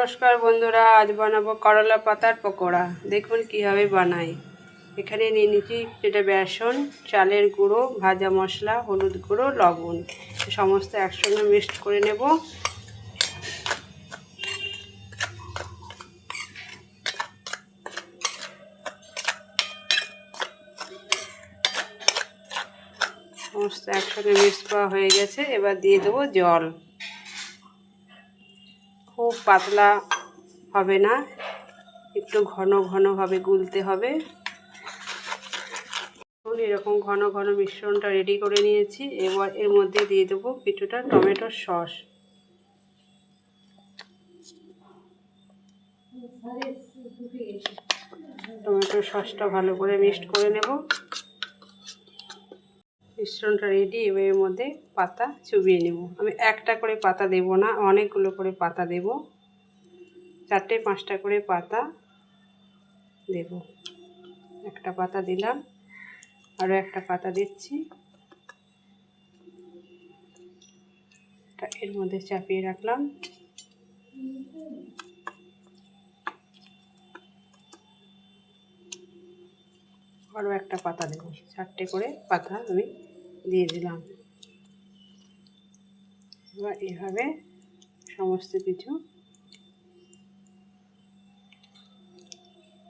নমস্কার বন্ধুরা, আজ বানাবো করলা পাতার পকোড়া। দেখুন কীভাবে বানাই। এখানে নিয়ে নিচ্ছি যেটা বেসন, চালের গুঁড়ো, ভাজা মশলা, হলুদ গুঁড়ো, লবণ সমস্ত একসঙ্গে মিক্সড করে নেব। সমস্ত একসঙ্গে মিক্স করা হয়ে গেছে। এবার দিয়ে দেবো জল। খুব পাতলা হবে না, একটু ঘন ঘনভাবে গুলতে হবে। এরকম ঘন ঘন মিশ্রণটা রেডি করে নিয়েছি। এবার এর মধ্যে দিয়ে দেবো কিছুটা টমেটো সস। টমেটো সসটা ভালো করে মিক্সড করে নেব। মিশ্রণটা রেডি। এবার এর মধ্যে পাতা চুবিয়ে নেব। আমি একটা করে পাতা দেব না, অনেকগুলো করে পাতা দেব। 4-5টা করে পাতা দেব। একটা পাতা দিলাম, আরও একটা পাতা দিচ্ছি। এর মধ্যে চাপিয়ে রাখলাম। আরও একটা পাতা দেব। 4টে করে পাতা আমি দিয়ে দিলাম। এবার এভাবে সমস্ত কিছু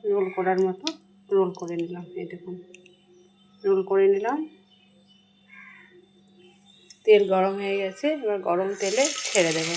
রোল করার মতো রোল করে নিলাম। এই দেখুন, রোল করে নিলাম। তেল গরম হয়ে গেছে, এবার গরম তেলে ছেড়ে দেব।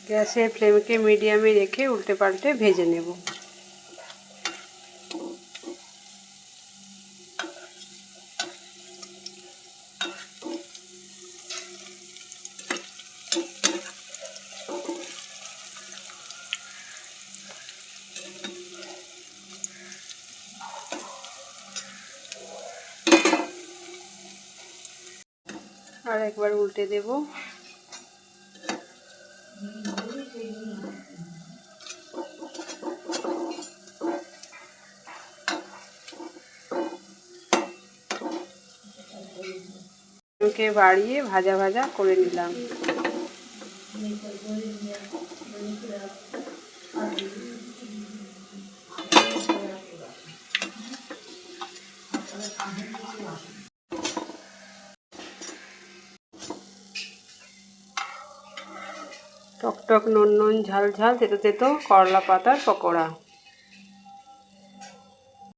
গ্যাসের ফ্লেমকে মিডিয়ামে রেখে উল্টে পাল্টে ভেজে নেব। আর একবার উল্টে দেব। ওকে বাড়িয়ে ভাজা ভাজা করে নিলাম। টক টক নুন নুন ঝাল ঝাল তেতো তেতো করলা পাতার পকোড়া।